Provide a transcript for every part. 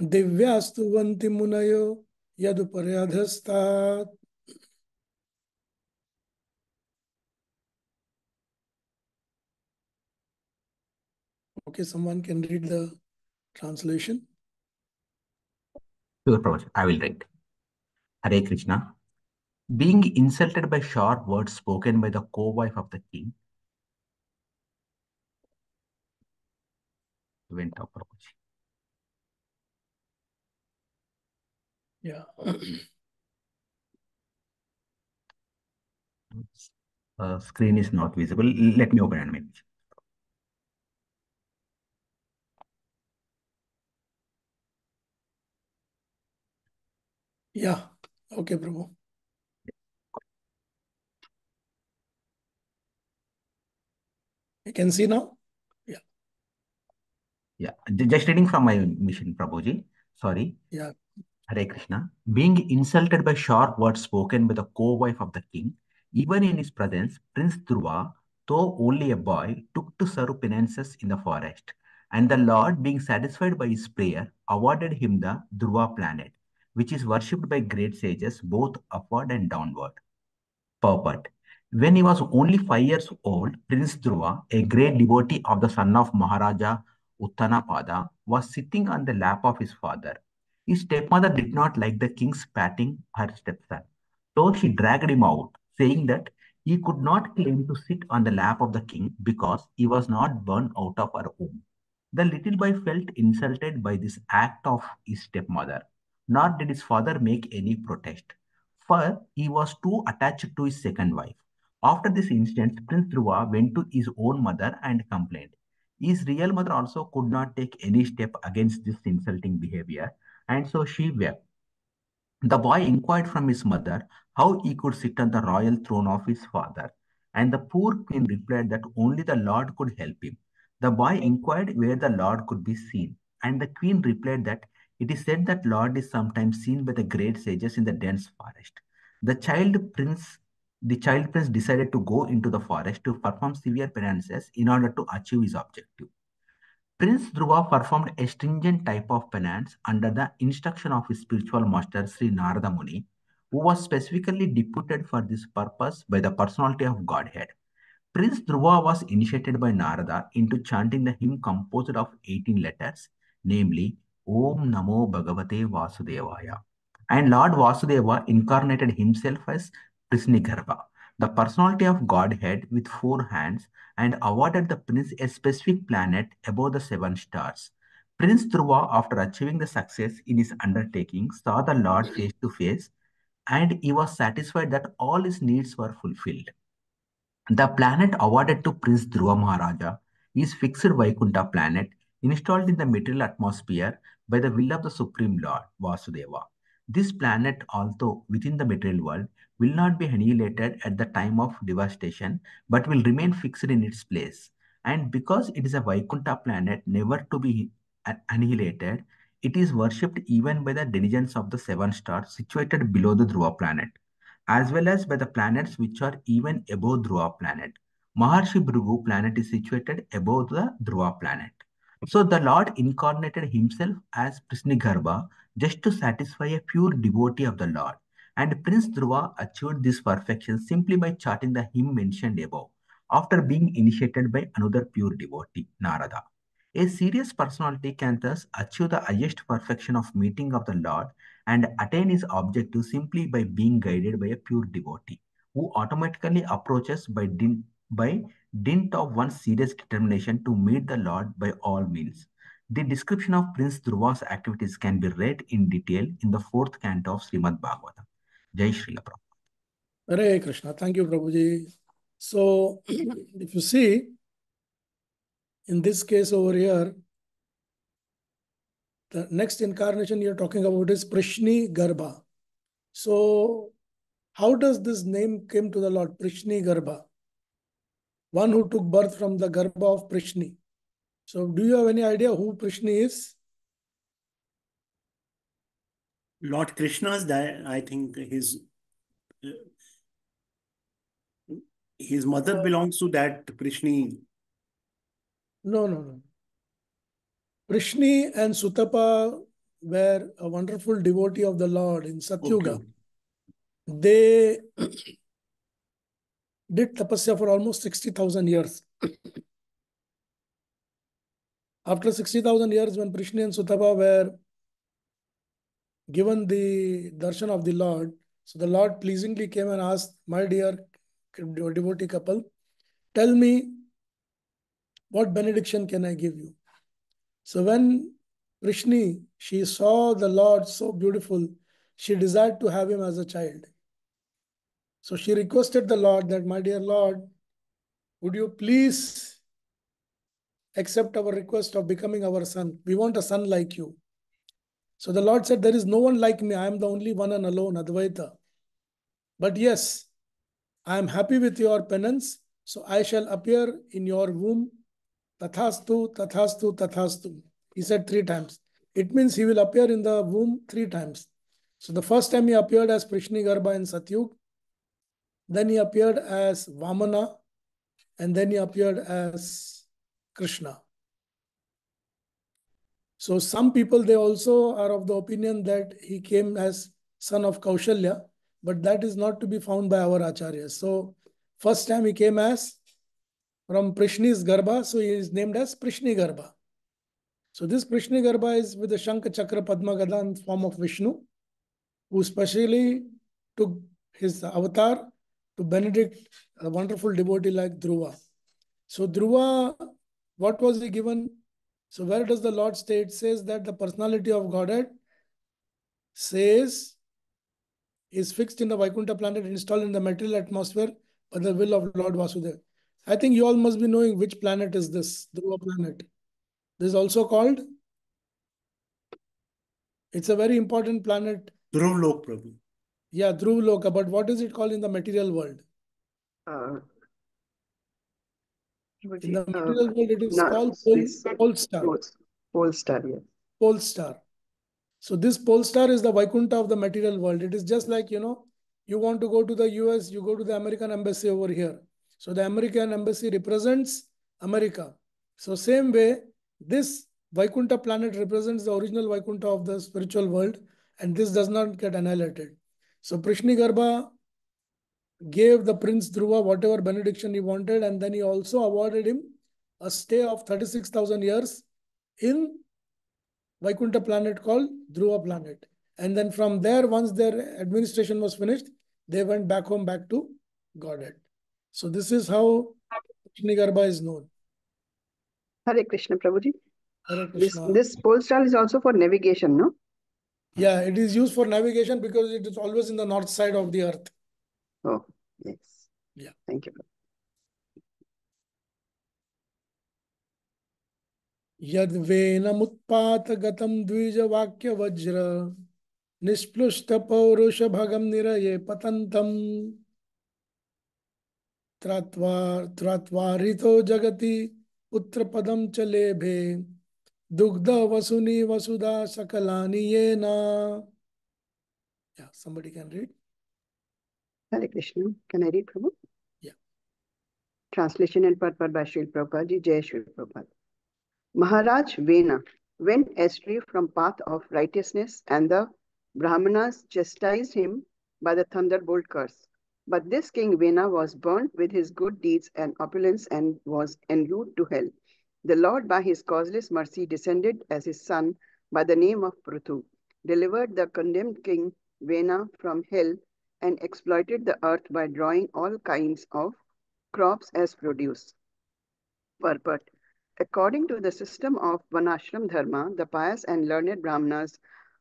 दिव्यास्तुवन्ति मुनयो यदुपर्यधस्तात्. Okay, someone can read the translation. Sure, Prabhuji, I will read. Hare Krishna. Being insulted by sharp words spoken by the co-wife of the king, went up, Prabhuji. Yeah. Screen is not visible. Let me open and make it. Yeah. Okay, Prabhu. You can see now? Yeah. Yeah. Just reading from my mission, Prabhuji. Sorry. Yeah. Hare Krishna. Being insulted by sharp words spoken by the co-wife of the king, even in his presence, Prince Dhruva, though only a boy, took to serve penances in the forest. And the Lord, being satisfied by his prayer, awarded him the Dhruva planet, which is worshipped by great sages both upward and downward. Purport. When he was only 5 years old, Prince Dhruva, a great devotee of the son of Maharaja Uttanapada, was sitting on the lap of his father. His stepmother did not like the king's patting her stepson, so she dragged him out, saying that he could not claim to sit on the lap of the king because he was not born out of her womb. The little boy felt insulted by this act of his stepmother, nor did his father make any protest, for he was too attached to his second wife. After this incident, Prince Dhruva went to his own mother and complained. His real mother also could not take any step against this insulting behavior, and so she wept. The boy inquired from his mother how he could sit on the royal throne of his father, and the poor queen replied that only the Lord could help him. The boy inquired where the Lord could be seen, and the queen replied that it is said that Lord is sometimes seen by the great sages in the dense forest. The child prince decided to go into the forest to perform severe penances in order to achieve his objective. Prince Dhruva performed a stringent type of penance under the instruction of his spiritual master Sri Narada Muni, who was specifically deputed for this purpose by the personality of Godhead. Prince Dhruva was initiated by Narada into chanting the hymn composed of 18 letters, namely Om Namo Bhagavate Vasudevaya. And Lord Vasudeva incarnated himself as Prisnigarbha, the personality of Godhead with 4 hands, and awarded the prince a specific planet above the 7 stars. Prince Dhruva, after achieving the success in his undertaking, saw the Lord face to face, and he was satisfied that all his needs were fulfilled. The planet awarded to Prince Dhruva Maharaja is fixed Vaikuntha planet installed in the material atmosphere by the will of the Supreme Lord Vasudeva. This planet, although within the material world, will not be annihilated at the time of devastation, but will remain fixed in its place. And because it is a Vaikuntha planet never to be annihilated, it is worshipped even by the denizens of the 7 stars situated below the Dhruva planet, as well as by the planets which are even above Dhruva planet. Maharshi Bhrigu planet is situated above the Dhruva planet. So the Lord incarnated himself as Prisnigarbha just to satisfy a pure devotee of the Lord. And Prince Dhruva achieved this perfection simply by chanting the hymn mentioned above, after being initiated by another pure devotee, Narada. A serious personality can thus achieve the highest perfection of meeting of the Lord and attain his objective simply by being guided by a pure devotee who automatically approaches by dint of one's serious determination to meet the Lord by all means. The description of Prince Dhruva's activities can be read in detail in the fourth canto of Srimad Bhagavatam. Jai Srila Prabhupada. Hare Krishna. Thank you, Prabhuji. So, if you see, in this case over here, the next incarnation you're talking about is Prishni Garbha. So, how does this name came to the Lord, Prishni Garbha? One who took birth from the Garbha of Prishni. So, do you have any idea who Prishni is? Lord Krishna's that I think his mother belongs to that Prishni. No. Prishni and Sutapa were a wonderful devotee of the Lord in Satyuga. Okay. They did tapasya for almost 60,000 years. After 60,000 years, when Prishni and Sutapa were given the darshan of the Lord, so the Lord pleasingly came and asked, my dear devotee couple, tell me, what benediction can I give you? So when Prishni, she saw the Lord so beautiful, she desired to have him as a child. So she requested the Lord that, my dear Lord, would you please accept our request of becoming our son? We want a son like you. So the Lord said, there is no one like me. I am the only one and alone, Advaita. But yes, I am happy with your penance. So I shall appear in your womb. Tathastu, tathastu, tathastu. He said 3 times. It means he will appear in the womb 3 times. So the first time he appeared as Prishni Garbha in Satyug. Then he appeared as Vamana. And then he appeared as Krishna. So some people, they also are of the opinion that he came as son of Kaushalya, but that is not to be found by our acharyas. So first time he came as from Prishni's Garbha, so he is named as Prishni Garbha. So this Prishni Garbha is with the Shankha Chakra Padma Gada in form of Vishnu, who specially took his avatar to benedict a wonderful devotee like Dhruva. So Dhruva, what was he given? So where does the Lord stay? It says that the personality of Godhead says is fixed in the Vaikuntha planet, installed in the material atmosphere by the will of Lord Vasudeva. I think you all must be knowing which planet is this, Dhruva planet. This is also called, it's a very important planet. Dhruv Lok, Prabhu. Yeah, Dhruv Loka, but what is it called in the material world? In the material world, it is called Pole Star. Pole star, yes. Pole Star. So this pole star is the Vaikuntha of the material world. It is just like, you want to go to the US, you go to the American embassy over here. So the American embassy represents America. So same way, this Vaikuntha planet represents the original Vaikuntha of the spiritual world, and this does not get annihilated. So Prishni Garbha gave the Prince Dhruva whatever benediction he wanted, and then he also awarded him a stay of 36,000 years in Vaikuntha planet called Dhruva planet. And then from there, once their administration was finished, they went back home, back to Godhead. So this is how Prishni Garbha is known. Hare Krishna, Prabhuji. Hare Krishna. This pole star is also for navigation, no? Yeah, it is used for navigation because it is always in the north side of the earth. Oh, yes. Yeah. Thank you. Yad venamutpat gatam dvija vakya vajra nisplushta paurusha bhagam niraye patantam tratvarito jagati putra padam chalebhe dugdha vasuni vasuda sakalani yena. Yeah, somebody can read. Hare Krishna. Can I read, Prabhu? Yeah. Translation and purport by Srila Prabhupada Ji. Jai Srila Prabhupada. Maharaj Vena went astray from path of righteousness, and the Brahmanas chastised him by the thunderbolt curse. But this king Vena was burnt with his good deeds and opulence and was en route to hell. The Lord, by his causeless mercy, descended as his son by the name of Prithu, delivered the condemned king Vena from hell, and exploited the earth by drawing all kinds of crops as produce. Purport. According to the system of Vanashram Dharma, the pious and learned Brahmanas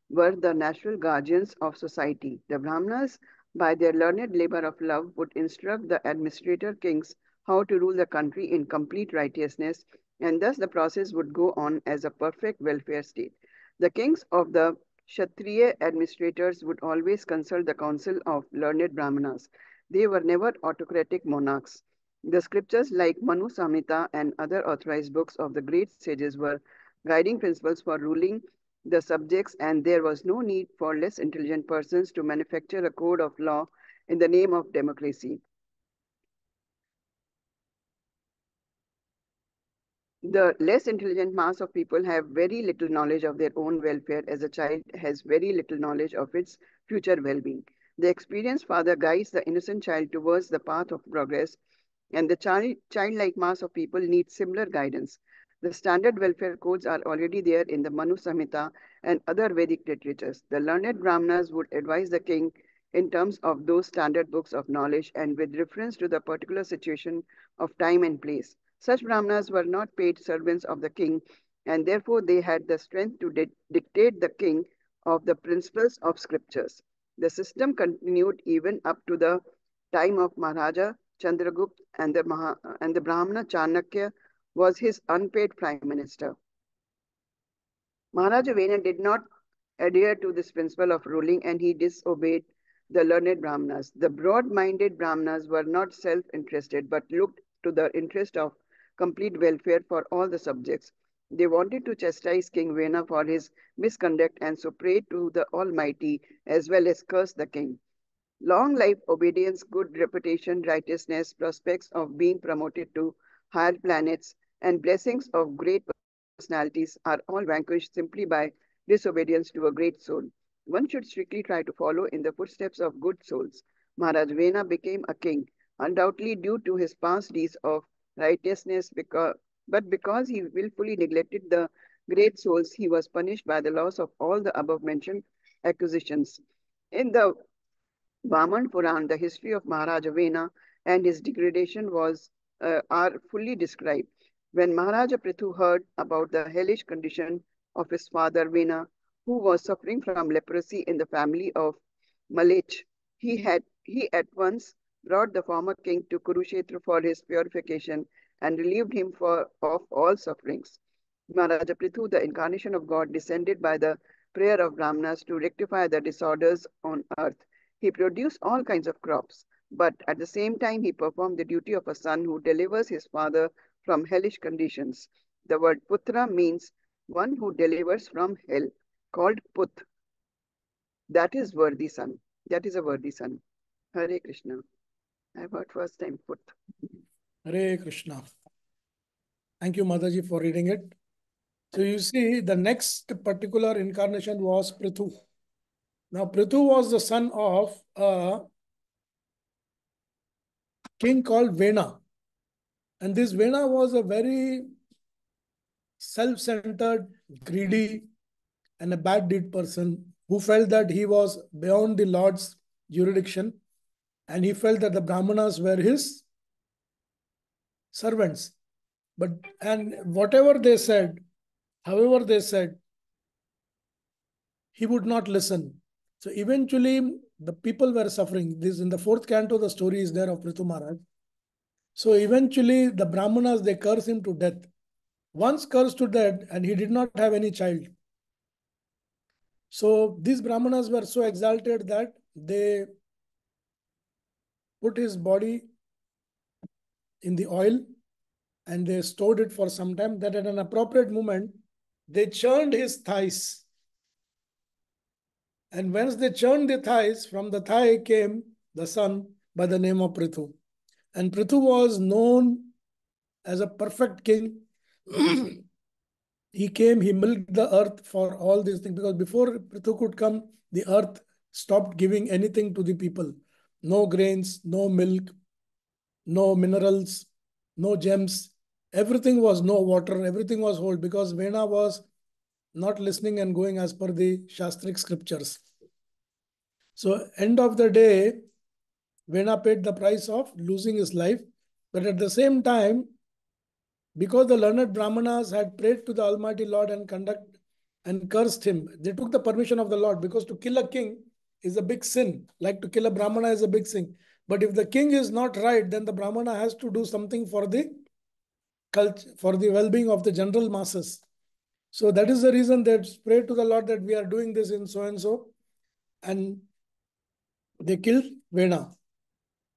were the natural guardians of society. The Brahmanas, by their learned labor of love, would instruct the administrator kings how to rule the country in complete righteousness, and thus the process would go on as a perfect welfare state. The kings of the Kshatriya administrators would always consult the council of learned Brahmanas. They were never autocratic monarchs. The scriptures like Manu Samhita and other authorized books of the great sages were guiding principles for ruling the subjects, and there was no need for less intelligent persons to manufacture a code of law in the name of democracy. The less intelligent mass of people have very little knowledge of their own welfare, as a child has very little knowledge of its future well-being. The experienced father guides the innocent child towards the path of progress, and the childlike mass of people need similar guidance. The standard welfare codes are already there in the Manu Samhita and other Vedic literatures. The learned Brahmanas would advise the king in terms of those standard books of knowledge and with reference to the particular situation of time and place. Such Brahmanas were not paid servants of the king, and therefore they had the strength to dictate the king of the principles of scriptures. The system continued even up to the time of Maharaja Chandragupta, and the Brahmana Chanakya was his unpaid prime minister. Maharaja Vena did not adhere to this principle of ruling, and he disobeyed the learned Brahmanas. The broad-minded Brahmanas were not self-interested but looked to the interest of complete welfare for all the subjects. They wanted to chastise King Vena for his misconduct and so prayed to the Almighty as well as curse the king. Long life, obedience, good reputation, righteousness, prospects of being promoted to higher planets, and blessings of great personalities are all vanquished simply by disobedience to a great soul. One should strictly try to follow in the footsteps of good souls. Maharaj Vena became a king, undoubtedly due to his past deeds of righteousness, but because he willfully neglected the great souls, he was punished by the loss of all the above mentioned acquisitions. In the Vaman Puran, the history of Maharaja Vena and his degradation are fully described. When Maharaja Prithu heard about the hellish condition of his father Vena, who was suffering from leprosy in the family of Malech, he at once brought the former king to Kurukshetra for his purification and relieved him of all sufferings. Maharaja Prithu, the incarnation of God, descended by the prayer of Brahmanas to rectify the disorders on earth. He produced all kinds of crops, but at the same time he performed the duty of a son who delivers his father from hellish conditions. The word putra means one who delivers from hell, called put. That is worthy son. That is a worthy son. Hare Krishna. I've heard first time put. Hare Krishna. Thank you, Mataji, for reading it. So you see, the next particular incarnation was Prithu. Now, Prithu was the son of a king called Vena. And this Vena was a very self-centered, greedy, and a bad deed person who felt that he was beyond the Lord's jurisdiction, and he felt that the Brahmanas were his servants. And whatever they said, however they said, he would not listen. So eventually, the people were suffering. This in the 4th canto, the story is there of Prithu Maharaj. So eventually, the Brahmanas, they curse him to death. Once cursed to death, and he did not have any child. So these Brahmanas were so exalted that they put his body in the oil and they stored it for some time, that at an appropriate moment, they churned his thighs. And once they churned the thighs, from the thigh came the son by the name of Prithu. And Prithu was known as a perfect king. He came, he milked the earth for all these things, because before Prithu could come, the earth stopped giving anything to the people. No grains, no milk, no minerals, no gems. Everything was no water, everything was old, because Vena was not listening and going as per the Shastric scriptures. So end of the day, Vena paid the price of losing his life. But at the same time, because the learned Brahmanas had prayed to the Almighty Lord and cursed him, they took the permission of the Lord, because to kill a king is a big sin. Like to kill a Brahmana is a big sin. But if the king is not right, then the Brahmana has to do something for the culture, for the well-being of the general masses. So that is the reason they prayed to the Lord that we are doing this in so and so. And they killed Vena.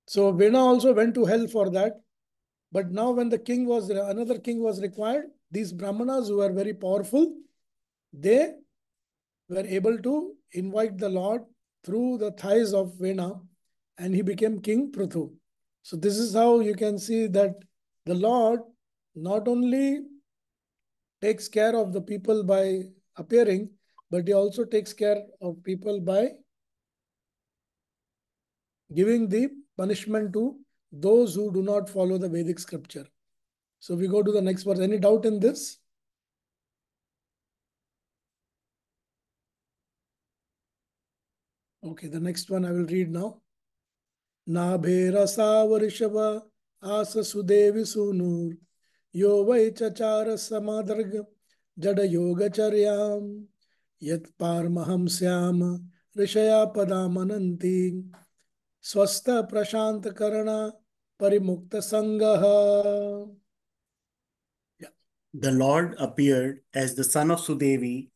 So Vena also went to hell for that. But now when another king was required, these Brahmanas who were very powerful, they were able to invite the Lord through the thighs of Vena, and he became King Prithu. So this is how you can see that the Lord not only takes care of the people by appearing, but he also takes care of people by giving the punishment to those who do not follow the Vedic scripture. So we go to the next verse. Any doubt in this? Okay, the next one I will read now. Nabhera savarishava asa sudevi sunur yo vai chachara samadarga jada yoga charyam yat parmaham syam rishaya padamananti swasta prashant karana parimukta sangaha. The Lord appeared as the son of Sudevi,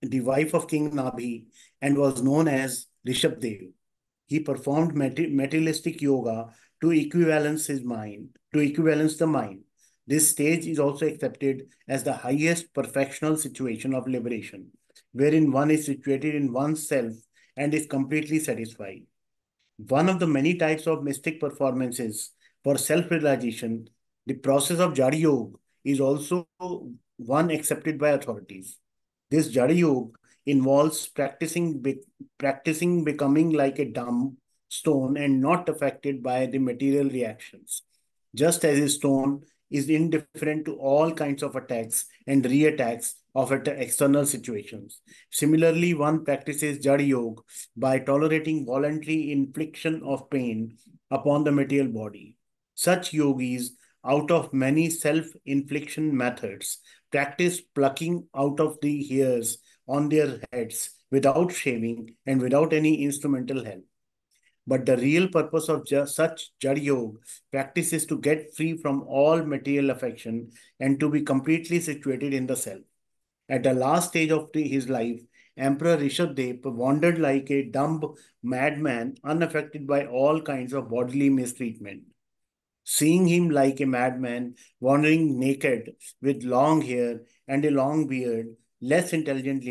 the wife of King Nabhi, and was known as Rishabdev. He performed materialistic yoga to equivalence the mind. This stage is also accepted as the highest perfectional situation of liberation, wherein one is situated in oneself and is completely satisfied. One of the many types of mystic performances for self-realization, the process of Jari Yoga is also one accepted by authorities. This Jari Yoga involves practicing becoming like a dumb stone and not affected by the material reactions. Just as a stone is indifferent to all kinds of attacks and re-attacks of external situations. Similarly, one practices Jari Yoga by tolerating voluntary infliction of pain upon the material body. Such yogis, out of many self-infliction methods, practice plucking out of the hairs on their heads without shaving and without any instrumental help. But the real purpose of such Jad Yoga practice is to get free from all material affection and to be completely situated in the self. At the last stage of his life, Emperor Rishabdev wandered like a dumb madman, unaffected by all kinds of bodily mistreatment. Seeing him like a madman, wandering naked with long hair and a long beard, less intelligent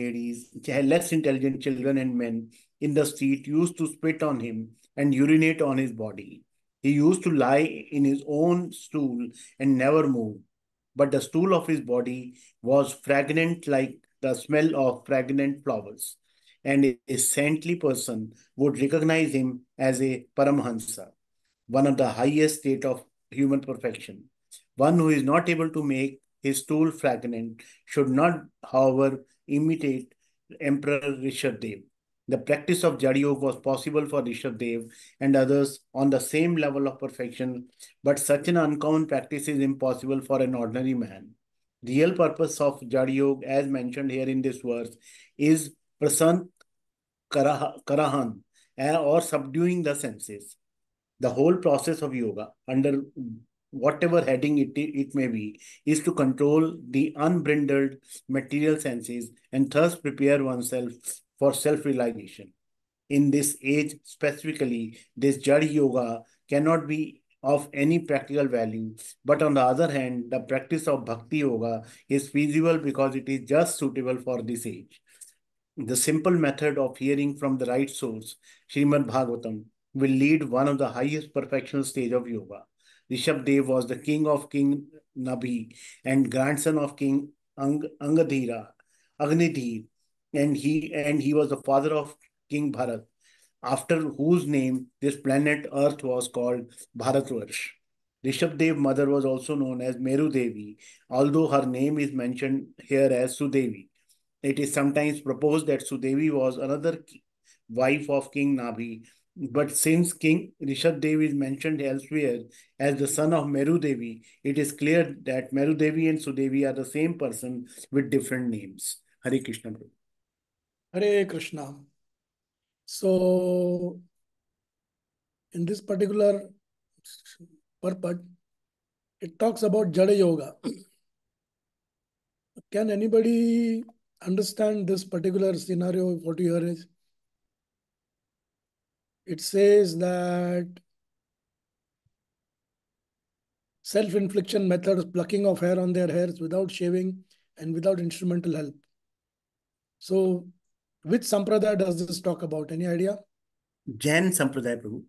children and men in the street used to spit on him and urinate on his body. He used to lie in his own stool and never move. But the stool of his body was fragrant like the smell of fragrant flowers, and a saintly person would recognize him as a Paramhansa, one of the highest state of human perfection. One who is not able to make his stool fragrant should not, however, imitate Emperor Rishabdev. The practice of Jada Yoga was possible for Rishabdev and others on the same level of perfection, but such an uncommon practice is impossible for an ordinary man. The real purpose of Jada Yoga, as mentioned here in this verse, is prasant karahan, or subduing the senses. The whole process of yoga, under whatever heading it may be, is to control the unbridled material senses and thus prepare oneself for self-realization. In this age specifically, this Jada Yoga cannot be of any practical value, but on the other hand, the practice of Bhakti Yoga is feasible because it is just suitable for this age. The simple method of hearing from the right source, Srimad Bhagavatam, will lead one of the highest perfectional stage of yoga. Rishabdev was the king of King Nabhi and grandson of King Agnidhir, and he was the father of King Bharat, after whose name this planet Earth was called Bharatvarsh. Rishabdev's mother was also known as Meru Devi, although her name is mentioned here as Sudevi. It is sometimes proposed that Sudevi was another wife of King Nabhi, but since King Rishabdev is mentioned elsewhere as the son of Meru Devi, it is clear that Meru Devi and Sudevi are the same person with different names. Hare Krishna. Hare Krishna. So, in this particular purport, it talks about Jada Yoga. Can anybody understand this particular scenario? What you hear is, it says that self-infliction methods, plucking of hair on their hairs without shaving and without instrumental help. So, which sampradaya does this talk about? Any idea? Jain Sampradaya, Prabhu.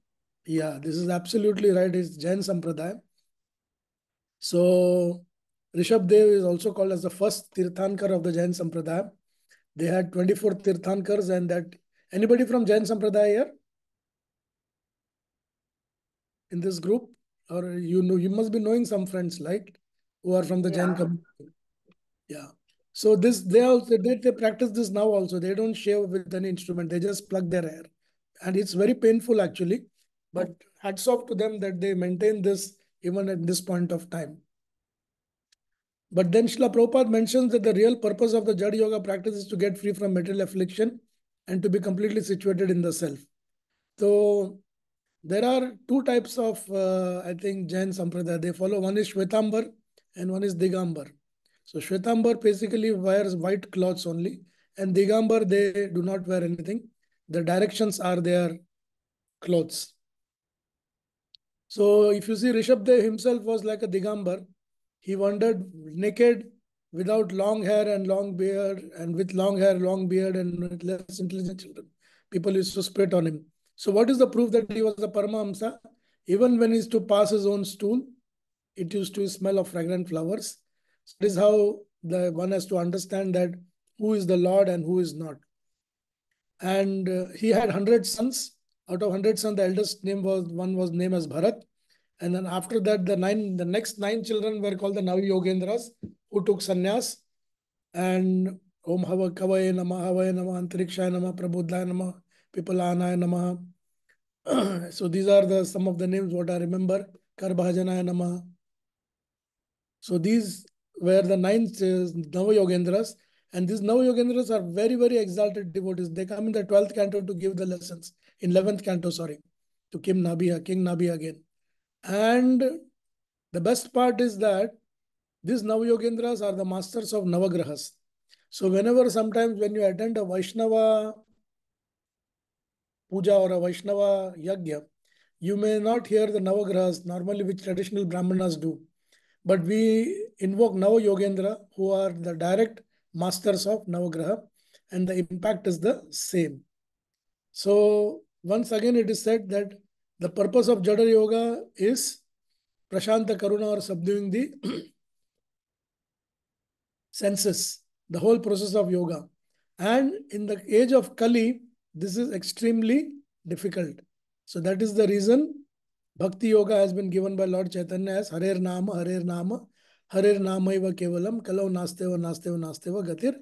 Yeah, this is absolutely right. It's Jain Sampradaya. So, Rishabdev is also called as the first Tirthankar of the Jain Sampradaya. They had 24 Tirthankars, and that anybody from Jain Sampradaya here in this group? Or you know, you must be knowing some friends, like, who are from the Jain community. Yeah. So this they practice this now also. They don't shave with any instrument. They just plug their hair. And it's very painful actually. But hats off to them that they maintain this even at this point of time. But then Srila Prabhupada mentions that the real purpose of the Jada Yoga practice is to get free from material affliction and to be completely situated in the self. So there are two types of, I think, Jain Sampradaya. They follow, one is Shwetambar and one is Digambar. So Shwetambar basically wears white clothes only, and Digambar, they do not wear anything. The directions are their clothes. So if you see, Rishabdev himself was like a Digambar. He wandered naked without long hair and long beard, and with long hair, long beard, and with less intelligent children. People used to spit on him. So what is the proof that he was a Paramahamsa? Even when he used to pass his own stool, it used to smell of fragrant flowers. So this is how the one has to understand that who is the Lord and who is not. And he had 100 sons. Out of 100 sons, the eldest one was named as Bharat. And then after that, the next 9 children were called the Navi Yogendras, who took sannyas. And Om Hava Kavaya Nama, Havaya Nama, Antarikshaya Nama, Prabodhaya Nama, Pipalanaya Nama. So these are some of the names what I remember. Karbhajanaya Nama. So these were the 9 Nava Yogendras. And these Nava Yogendras are very, very exalted devotees. They come in the 12th canto to give the lessons. In 11th canto, sorry. To King Nabi again. And the best part is that these Navayogendras are the masters of Navagrahas. So whenever sometimes when you attend a Vaishnava puja or a Vaishnava yagya, you may not hear the Navagrahas normally which traditional Brahmanas do. But we invoke Navayogendra who are the direct masters of Navagraha, and the impact is the same. So once again it is said that the purpose of Jada Yoga is Prashanta Karuna, or subduing the senses, the whole process of yoga. And in the age of Kali, this is extremely difficult. So that is the reason Bhakti Yoga has been given by Lord Chaitanya as Harer Nama, Harer Nama, Harer Namaiva Kevalam, Kalau Nasteva, Nasteva, Nasteva, Gatir,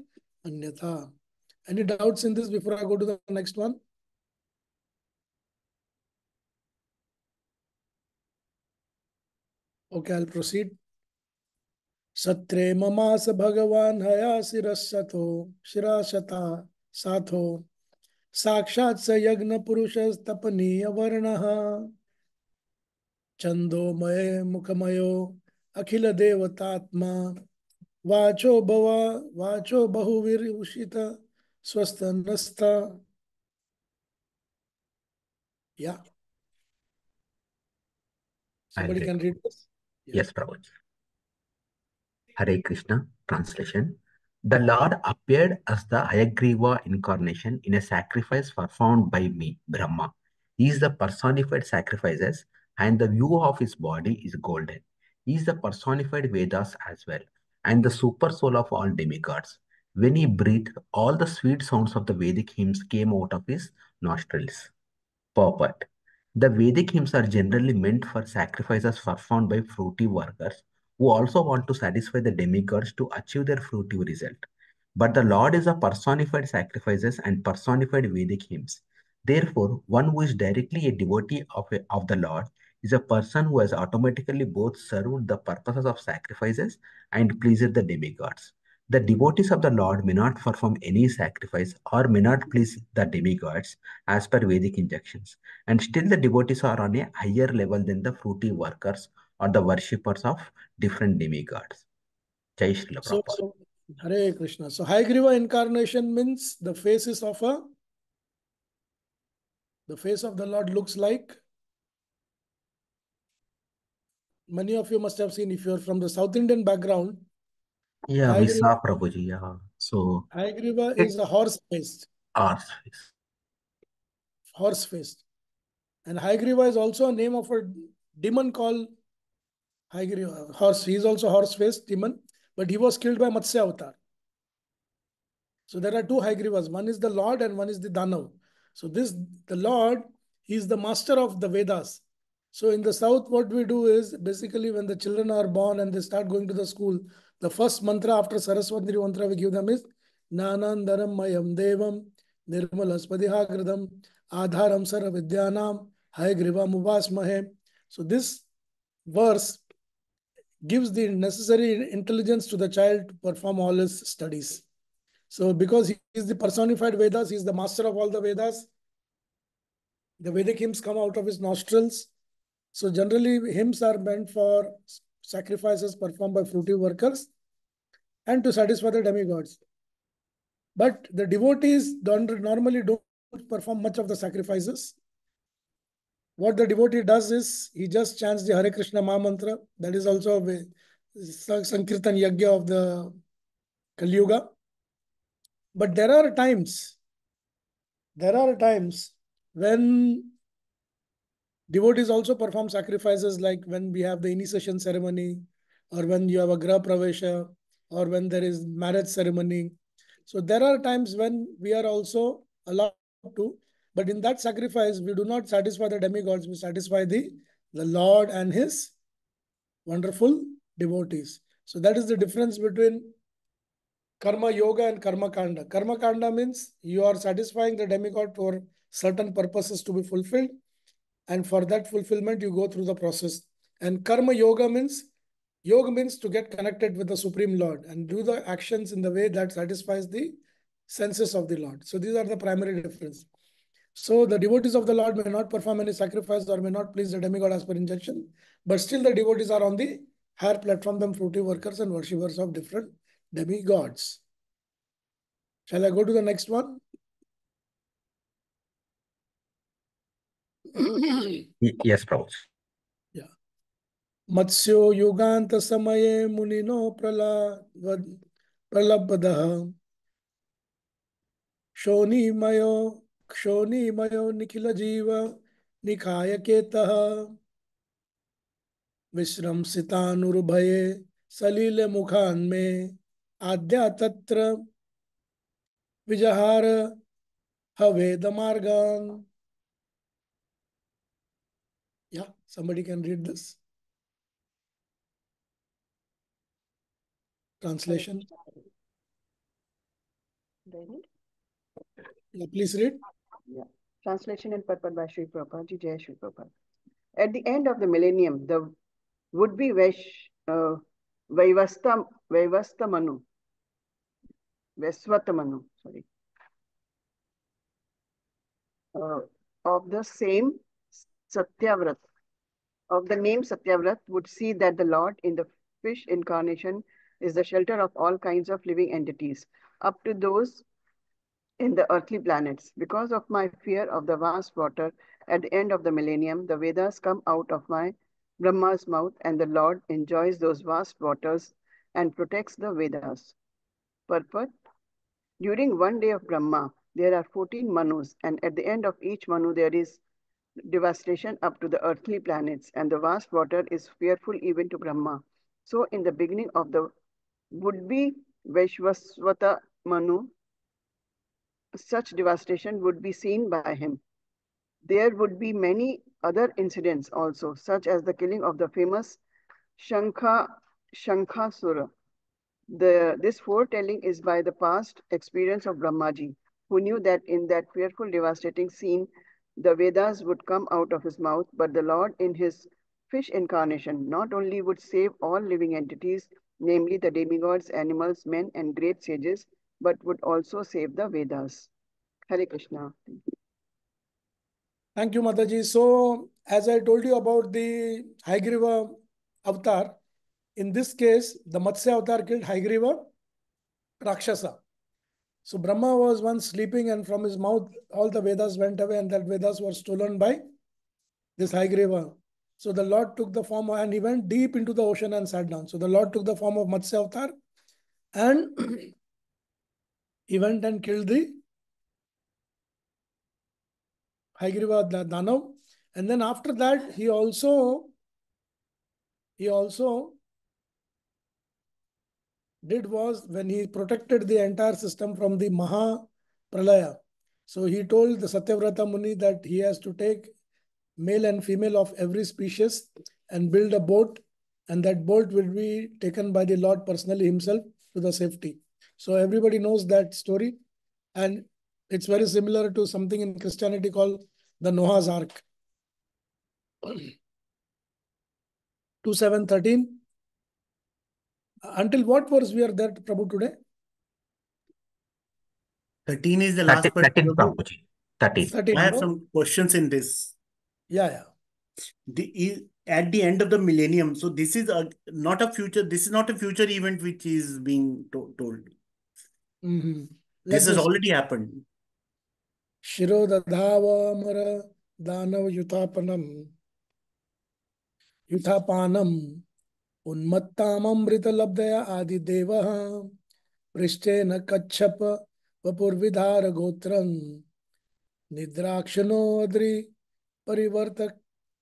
Anyatha. Any doubts in this before I go to the next one? Okay, I'll proceed. सत्रे Mama's भगवान हया शिरसथो शिराशता साथो साक्षात् स यज्ञ पुरुष तपनीय वर्ण छंदोमय मुखमयो अखिल देवतात्मा वाचो बहुवीर उषित स्वस्थ नस्थ. Yeah, somebody can read this. Yes, Prabhuji. Hare Krishna, translation. The Lord appeared as the Hayagriva incarnation in a sacrifice performed by me, Brahma. He is the personified sacrifices, and the view of his body is golden. He is the personified Vedas as well, and the super soul of all demigods. When he breathed, all the sweet sounds of the Vedic hymns came out of his nostrils. Purport. The Vedic hymns are generally meant for sacrifices performed by fruitive workers who also want to satisfy the demigods to achieve their fruitive result. But the Lord is a personified sacrifices and personified Vedic hymns. Therefore, one who is directly a devotee of the Lord is a person who has automatically both served the purposes of sacrifices and pleased the demigods. The devotees of the Lord may not perform any sacrifice or may not please the demigods as per Vedic injunctions, and still the devotees are on a higher level than the fruitive workers or the worshippers of different demigods. Jai Srila Prabhupada. So Hare Krishna. So Hayagriva incarnation means the face of the Lord looks like, many of you must have seen, if you're from the South Indian background, Yeah, we saw Prabhuji. Yeah. So Hayagriva is a horse-faced. Horse-faced. And Hayagriva is also a name of a demon called Haigriva, horse. He is also horse-faced demon, but he was killed by Matsya avatar. So there are two Haigrivas. One is the Lord and one is the Danav. So the Lord, he is the master of the Vedas. So in the south, what we do is basically when the children are born and they start going to the school, the first mantra after Saraswati mantra we give them is Nanandaram Mayam Devam Nirmalaspadihagradam Adharam Sara Vidyanam Haigriva Muvasmahe. So this verse gives the necessary intelligence to the child to perform all his studies. So because he is the personified Vedas, he is the master of all the Vedas. The Vedic hymns come out of his nostrils. So generally hymns are meant for sacrifices performed by fruitive workers and to satisfy the demigods. But the devotees normally don't perform much of the sacrifices. What the devotee does is he just chants the Hare Krishna Maha Mantra. That is also a Sankirtan Yagya of the Kali Yuga. But there are times when devotees also perform sacrifices, like when we have the initiation ceremony, or when you have a Graha Pravesha, or when there is marriage ceremony. So there are times when we are also allowed to, but in that sacrifice, we do not satisfy the demigods, we satisfy the Lord and his wonderful devotees. So that is the difference between Karma Yoga and Karma Kanda. Karma Kanda means you are satisfying the demigod for certain purposes to be fulfilled. And for that fulfillment, you go through the process. And Karma Yoga means to get connected with the Supreme Lord and do the actions in the way that satisfies the senses of the Lord. So these are the primary difference. So the devotees of the Lord may not perform any sacrifice or may not please the demigod as per injunction, but still the devotees are on the higher platform than fruitive workers and worshippers of different demigods. Shall I go to the next one? Yes, Prabhu. Yeah. Matsyo Yuganta Samaye Munino Pralabdaha Shoni Mayo Nikhila Jiva Nikaya Ketaha Vishram Sitanurubhaye Salile Mukhan Me Adya Tatra Vijahara Haveda Margan. Yeah, somebody can read this. Translation. Yeah, please read. Yeah. Translation and purport by Sri Prabhupada. Jai Sri Prabhupada. At the end of the millennium, the would-be Vaivastamanu, sorry, of the same Satyavrat, of the name Satyavrat, would see that the Lord in the fish incarnation is the shelter of all kinds of living entities, up to those in the earthly planets. Because of my fear of the vast water, at the end of the millennium, the Vedas come out of my Brahma's mouth, and the Lord enjoys those vast waters and protects the Vedas. Purport. During one day of Brahma, there are 14 Manus, and at the end of each Manu, there is devastation up to the earthly planets, and the vast water is fearful even to Brahma. So, in the beginning of the would-be Vaishvaswata Manu, such devastation would be seen by him. There would be many other incidents also, such as the killing of the famous Shankasura. This foretelling is by the past experience of Brahmaji, who knew that in that fearful, devastating scene, the Vedas would come out of his mouth, but the Lord in his fish incarnation not only would save all living entities, namely the demigods, animals, men, and great sages, but would also save the Vedas. Hare Krishna. Thank you, Mataji. So, as I told you about the Haigriva avatar, in this case, the Matsya avatar killed Haigriva Rakshasa. So, Brahma was once sleeping and from his mouth, all the Vedas went away and that Vedas were stolen by this Haigriva. So, the Lord took the form and he went deep into the ocean and sat down. So, the Lord took the form of Matsya avatar and he went and killed the Haigriva Danav. And then after that, he also he also did was when he protected the entire system from the Maha Pralaya. So he told the Satyavrata Muni that he has to take male and female of every species and build a boat, and that boat will be taken by the Lord personally himself to the safety. So everybody knows that story, and it's very similar to something in Christianity called the Noah's Ark. 2713. Until what verse we are there, Prabhu, today? 13 is the last 13, question. 13 Prabhuji. 13. 13. I have No? some questions in this. Yeah. At the end of the millennium, so this is not a future. This is not a future event which is being told. This has already happened. Shiro dadhava danav yuthapanam unmattam amrita labdaya adi devaha prishtena kachchap vapurvidhara gotram nidrakshano adri parivartak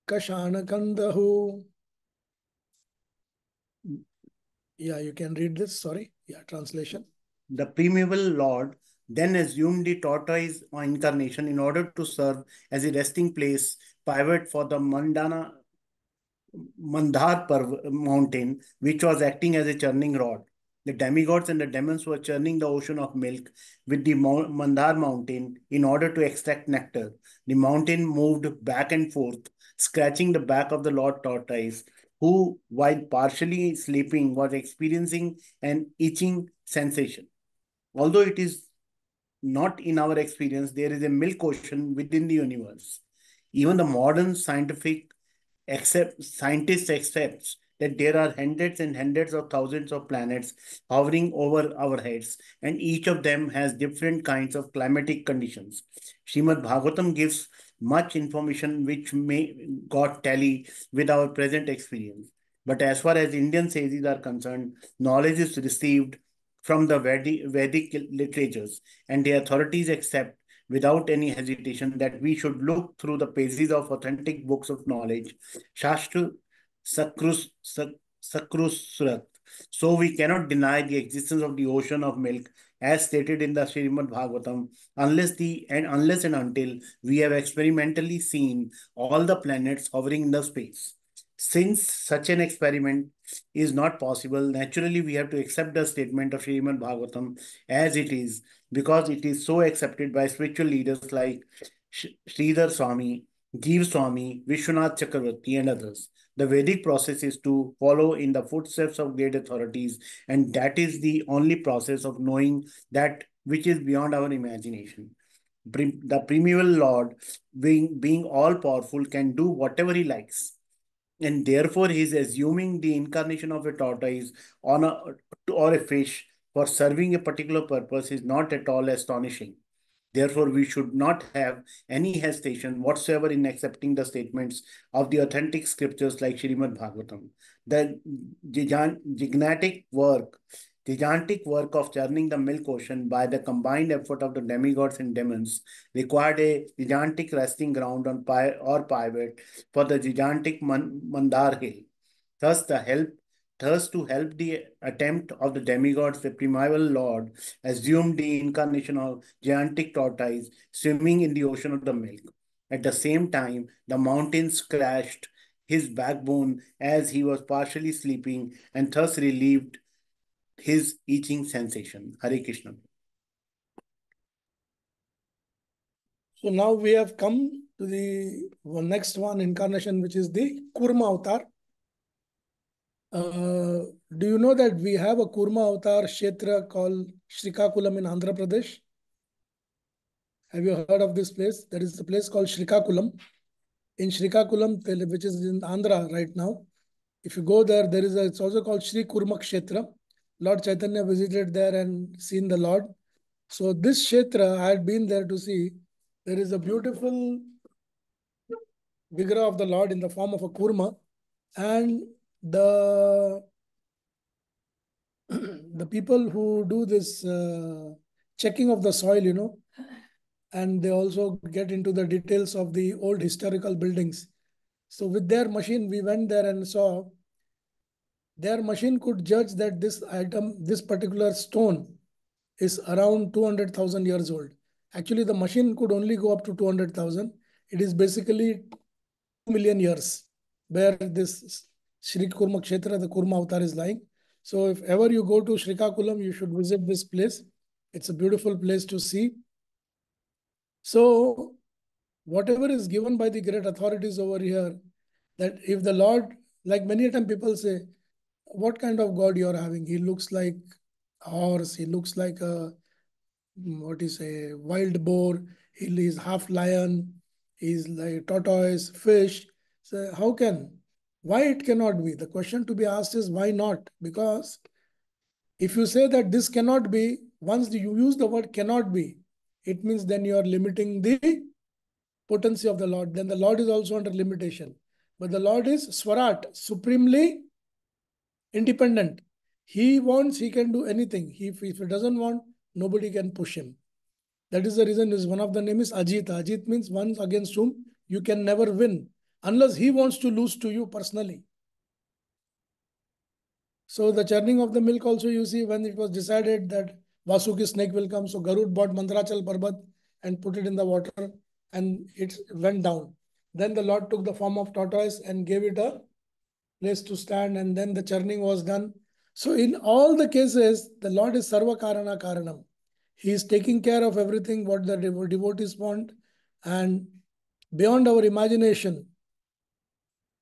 kashanakandahu. Yeah, you can read this. Sorry. Yeah, translation. The primeval Lord then assumed the tortoise incarnation in order to serve as a resting place, pivot for the Mandhar mountain, which was acting as a churning rod. The demigods and the demons were churning the ocean of milk with the Mandhar mountain in order to extract nectar. The mountain moved back and forth, scratching the back of the Lord Tortoise, who, while partially sleeping, was experiencing an itching sensation. Although it is not in our experience, there is a milk ocean within the universe. Even the modern scientists accept that there are hundreds and hundreds of thousands of planets hovering over our heads, and each of them has different kinds of climatic conditions. Srimad Bhagavatam gives much information which may got tally with our present experience. But as far as Indian sages are concerned, knowledge is received from the Vedic literatures, and the authorities accept without any hesitation that we should look through the pages of authentic books of knowledge, Shastra Sakrusrat. So we cannot deny the existence of the ocean of milk as stated in the Srimad Bhagavatam, unless and until we have experimentally seen all the planets hovering in the space. Since such an experiment is not possible, naturally we have to accept the statement of Srimad Bhagavatam as it is, because it is so accepted by spiritual leaders like Sridhar Swami, Jeev Swami, Vishwanath Chakravarti, and others. The Vedic process is to follow in the footsteps of great authorities, and that is the only process of knowing that which is beyond our imagination. The primeval Lord, being all powerful, can do whatever he likes, and therefore he is assuming the incarnation of a tortoise or a fish for serving a particular purpose is not at all astonishing. Therefore, we should not have any hesitation whatsoever in accepting the statements of the authentic scriptures like Srimad Bhagavatam. The gigantic work of churning the milk ocean by the combined effort of the demigods and demons required a gigantic resting ground on pivot for the gigantic Mandar hill. Thus, to help the attempt of the demigods, the primeval Lord assumed the incarnation of gigantic tortoise swimming in the ocean of the milk. At the same time, the mountains crashed his backbone as he was partially sleeping and thus relieved his itching sensation. Hare Krishna. So now we have come to the next one incarnation, which is the Kurma avatar. Do you know that we have a Kurma avatar Kshetra called Srikakulam in Andhra Pradesh? Have you heard of this place? There is a place called Srikakulam. In Srikakulam, which is in Andhra right now, if you go there, it's also called Sri Kurma Kshetra. Lord Chaitanya visited there and seen the Lord. So this Kshetra, I had been there to see. There is a beautiful vigra of the Lord in the form of a kurma, and the people who do this checking of the soil, and they also get into the details of the old historical buildings. So with their machine, we went there and saw their machine could judge that this item, this particular stone is around 200,000 years old. Actually, the machine could only go up to 200,000. It is basically 2 million years where this Sri Kurma Kshetra, the Kurma avatar, is lying. So if ever you go to Srikakulam, you should visit this place. It's a beautiful place to see. So whatever is given by the great authorities over here, that if the Lord, like many a time people say, what kind of God you are having? He looks like a horse. He looks like a, what is a wild boar. He is half lion. He's like tortoise, fish. So how can? Why it cannot be? The question to be asked is why not? Because if you say that this cannot be, once you use the word cannot be, it means then you are limiting the potency of the Lord. Then the Lord is also under limitation. But the Lord is Swarat, supremely independent. He wants, he can do anything. If he doesn't want, nobody can push him. That is the reason is one of the name is Ajita. Ajit means one against whom you can never win unless he wants to lose to you personally. So the churning of the milk also, you see, when it was decided that Vasuki snake will come, so Garud bought Mandrachal Parbat and put it in the water and it went down. Then the Lord took the form of tortoise and gave it a place to stand, and then the churning was done. So in all the cases, the Lord is Sarva Karana Karanam. He is taking care of everything what the devotees want, and beyond our imagination,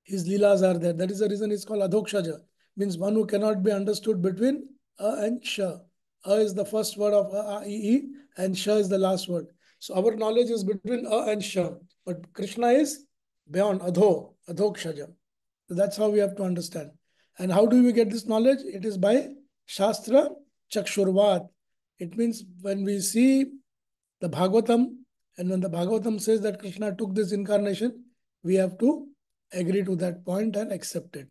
his leelas are there. That is the reason it's called Adhokshaja, means one who cannot be understood between A and Sha. A is the first word of A, E, E, and Sha is the last word. So our knowledge is between A and Sha, but Krishna is beyond Adhokshaja. So that's how we have to understand. And how do we get this knowledge? It is by Shastra Chakshurvat. It means when we see the Bhagavatam, and when the Bhagavatam says that Krishna took this incarnation, we have to agree to that point and accept it.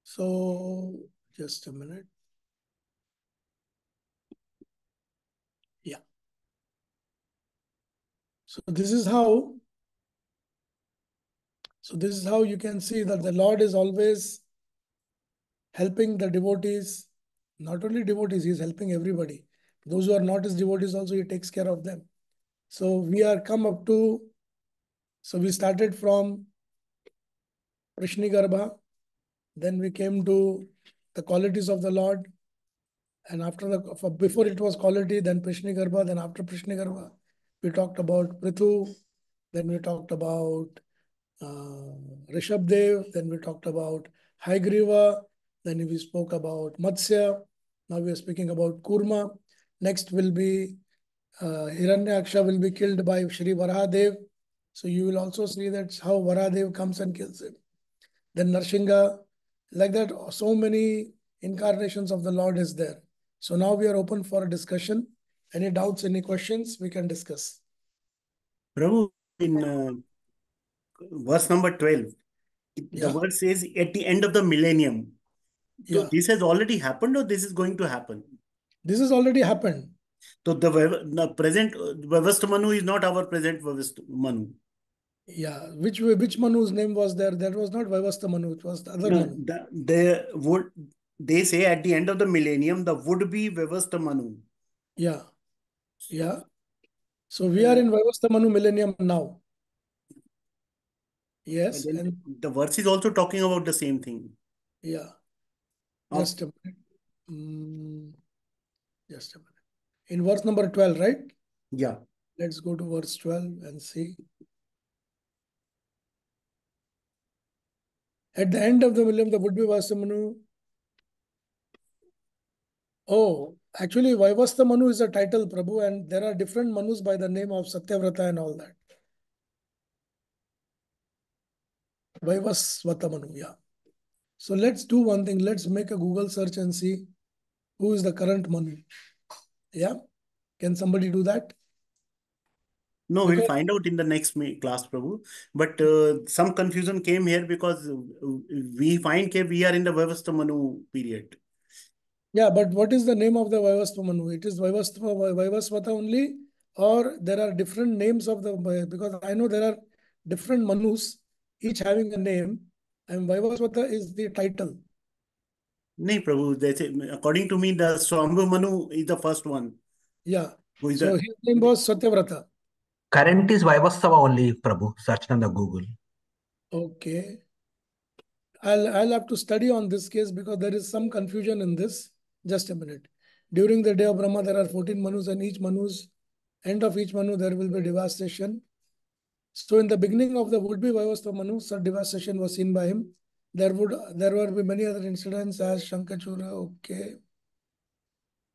So just a minute. Yeah. So this is how you can see that the Lord is always helping the devotees. Not only devotees, he is helping everybody. Those who are not his devotees also, he takes care of them. So we are come up to, so we started from Prishni Garbha, then we came to the qualities of the Lord, and after before it was quality, then Prishni Garbha, then after Prishni Garbha, we talked about Prithu, then we talked about Rishabdev, then we talked about Haigriva, then we spoke about Matsya, now we are speaking about Kurma. Next will be Hiranyaksha will be killed by Shri Varahadev. So you will also see that how Varahadev comes and kills him. Then Narsingha, like that, so many incarnations of the Lord is there. So now we are open for a discussion. Any doubts, any questions, we can discuss. Prabhu, in verse number 12, the Yeah. word says at the end of the millennium. So Yeah. this has already happened or this is going to happen? This has already happened. So the present Vavastamanu is not our present Vavastamanu. Yeah. Which Manu's name was there? That was not Vaivastha Manu, it was the other No, Manu. they say at the end of the millennium, the would be Vavastamanu. Yeah. Yeah. So we are in Vaivastha Manu millennium now. Yes. And the verse is also talking about the same thing. yeah. Just a minute. Just a minute. In verse number 12, right? Yeah. Let's go to verse 12 and see. At the end of the millennium, the would-be Vaivasthamanu. Oh, actually, Vaivasthamanu is a title, Prabhu, and there are different Manus by the name of Satyavrata and all that. Vaivasvatamanu, yeah. So let's do one thing. Let's make a Google search and see who is the current Manu. Yeah? Can somebody do that? No, we'll find out in the next class, Prabhu. But some confusion came here because we find that we are in the Vavastamanu period. Yeah, but what is the name of the Vaivasvamanu? It is Vaivasvata only, or there are different names of the, because I know there are different Manus, each having a name, and Vaivasvata is the title. नहीं प्रभु, जैसे according to me, the Swambhu Manu is the first one. Yeah. Who is So the his name was Satyavrata. Current is Vaivastava only, Prabhu. Search on the Google. Okay. I'll have to study on this case because there is some confusion in this. Just a minute. During the day of Brahma, there are 14 Manus, and each Manu's end of each Manu, there will be devastation. So in the beginning of the would-be Vaivastava Manu, such devastation was seen by him. There will be many other incidents as Shankachura. Okay.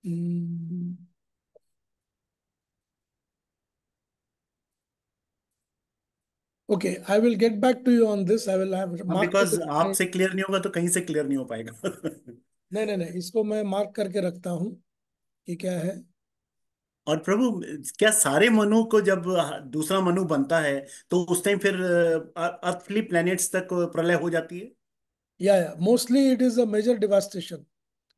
Mm. Okay, I will get back to you on this. I will have marked because it. आपसे clear नहीं होगा तो कहीं से clear नहीं हो पाएगा. नहीं, इसको मैं मार्क करके रखता हूँ कि क्या है. और प्रभु, क्या सारे मनु को जब दूसरा मनु बनता है तो उस टाइम फिर अर्थली प्लैनेट्स तक प्रलय हो जाती है? Yeah. Mostly it is a major devastation.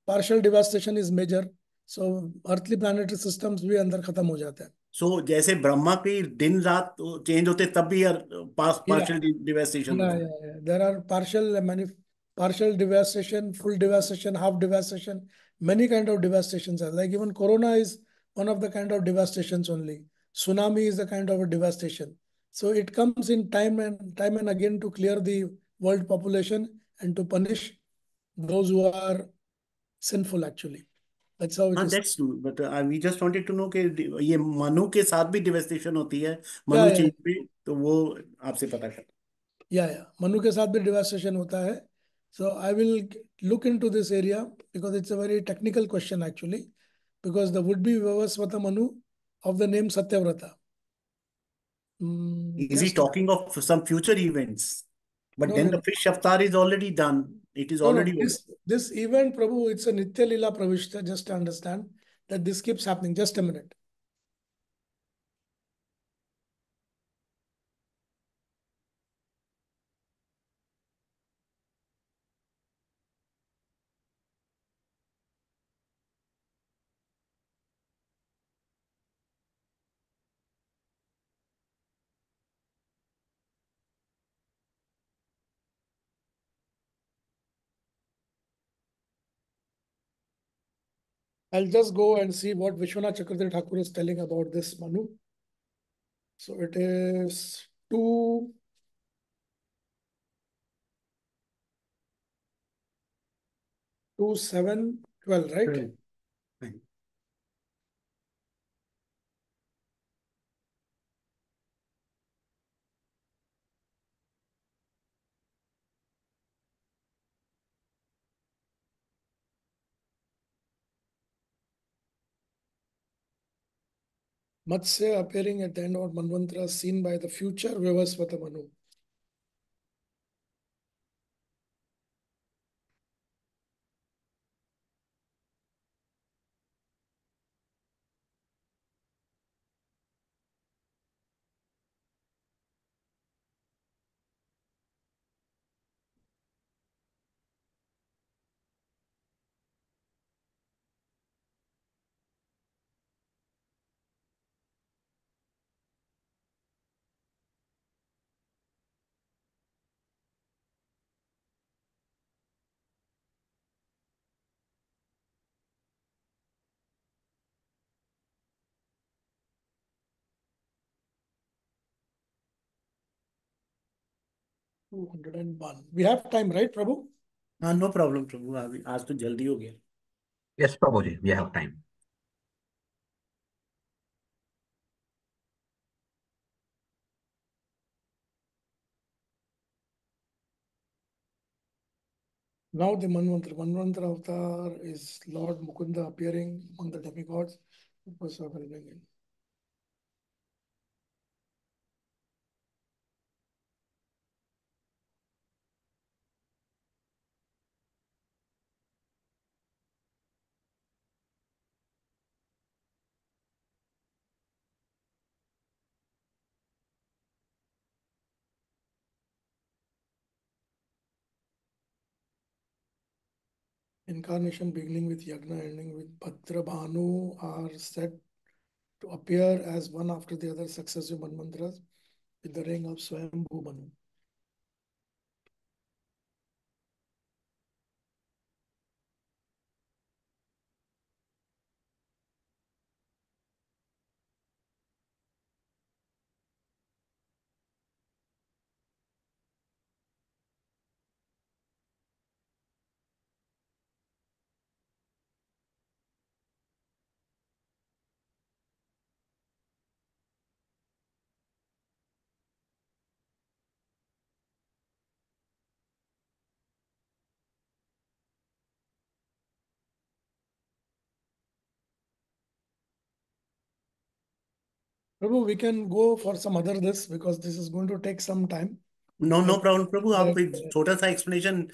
Partial devastation is major. So earthly planetary systems भी अंदर खत्म हो जाते हैं. सो जैसे ब्रह्मा की दिन रात चेंज होते तब भी Yeah. पार्शियल डिवेस्टेशन होती है. There are partial devastation, full devastation, half devastation. Many kind of devastations are like even Corona is one of the kind of devastations only. Tsunami is a kind of a devastation. So it comes in time and again to clear the world population and to punish those who are sinful actually. That's how it हाँ, is. That's true, but we just wanted to know कि ये मनु के साथ भी devastation होती है, Manu Yeah. Change पे, तो वो आपसे पता कर. Yeah. Manu के साथ भी devastation होता है. So I will look into this area because it's a very technical question actually. Because the would-be Vivasvata Manu of the name Satyavrata. Is he talking of some future events? But then No. the fish avatar is already done. It is No. already over. This event, Prabhu, it's a Nitya Lila Pravishta. Just to understand that this keeps happening. Just a minute. I'll just go and see what Vishwanath Chakravarti Thakur is telling about this Manu. So it is 2-7-12, right? Right. Matsya appearing at the end of Manvantara seen by the future Vivasvata Manu. $201. We have time, right, Prabhu? हाँ, no problem प्रभु, आज तो जल्दी हो गया. Yes, Prabhuji, we have time. Now the Manvantara avatar is Lord Mukunda appearing among the demigods. Incarnation beginning with Yagna, ending with Bhadrabhanu are said to appear as one after the other successive Manvantras with the ring of Swayambhu Manu. Prabhu, we can go for some other this because this is going to take some time. No problem प्रभु, आप That- छोटा सा explanation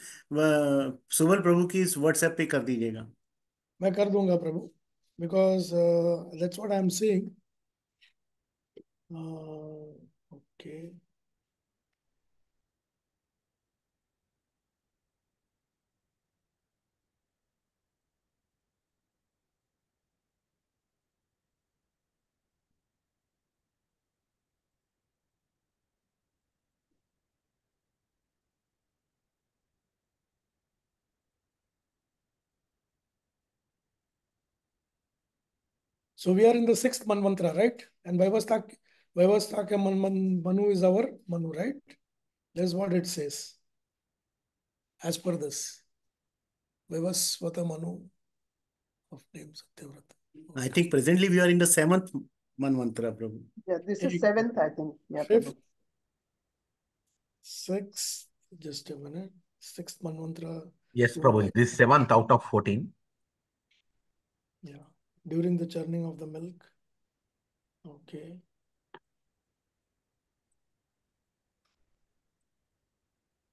Subal प्रभु की WhatsApp पे कर दीजिएगा. मैं कर दूंगा प्रभु, because that's what I'm seeing. Okay. So we are in the sixth mantra, right? And Vaivastaka Manu is our Manu, right? That's what it says. As per this. Vaivasvata Manu of name Satyavrata. I think presently we are in the 7th mantra, Prabhu. Yeah, this is 7th, I think. Yeah, Fifth, Prabhu. sixth, just a minute. Sixth mantra. Yes, Prabhu. This 7th out of 14. Yeah. During the churning of the milk. Okay.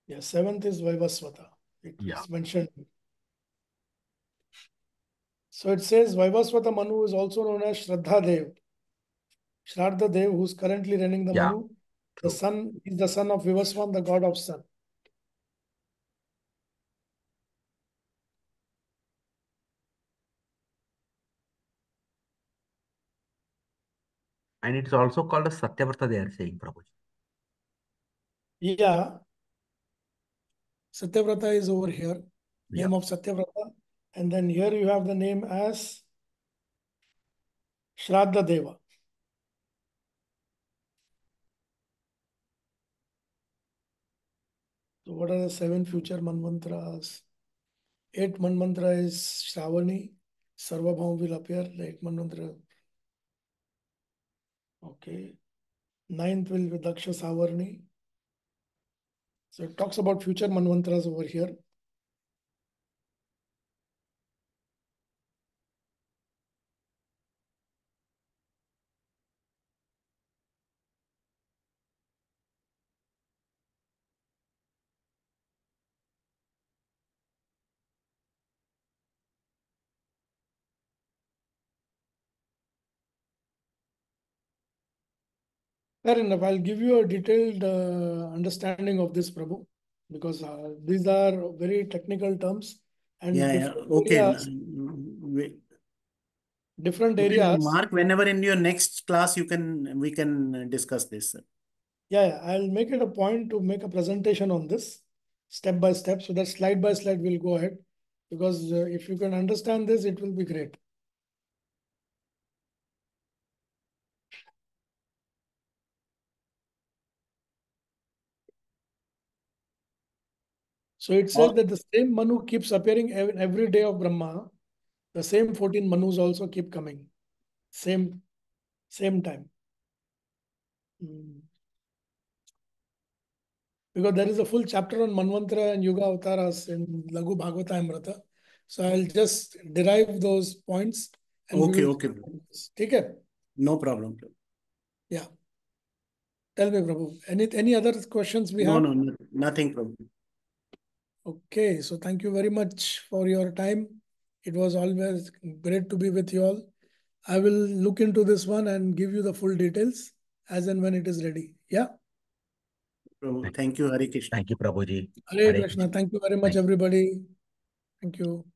Yeah, 7th is Vaivasvata. It's mentioned. So it says Vaivasvata Manu is also known as Shraddha Dev. Shraddha Dev, who's currently running the Manu, the son is the son of Vivaswan, the god of sun. And it's also called a Satyavrata, they are saying, Prabhu. Yeah. Satyavrata is over here. Name of Satyavrata. And then here you have the name as Shraddha Deva. So what are the 7 future manvantras? 8th manvantara is Shravani. Sarvabhaum will appear. The 8th manvantara. Okay. 9th will be Daksha Savarni. So it talks about future manvantras over here. Fair enough. I'll give you a detailed understanding of this, Prabhu, because these are very technical terms and Okay. Different areas. Mark, whenever in your next class we can discuss this. Yeah, I'll make it a point to make a presentation on this step by step, so that slide by slide we'll go ahead, because if you can understand this, it will be great. So it says that the same Manu keeps appearing every day of Brahma. The same 14 Manus also keep coming. Same time. Because there is a full chapter on Manvantara and Yuga Avataras in Laghu Bhagavata Amrita. So I'll just derive those points. And Okay. Okay. No problem. Yeah. Tell me, Prabhu. Any other questions we have? No, nothing, Prabhu. Okay. So thank you very much for your time. It was always great to be with you all. I will look into this one and give you the full details as and when it is ready. Yeah. Prabhu, thank you, Hare Krishna. Thank you, Prabhuji. Hare Krishna. Thank you very much, everybody. Thank you.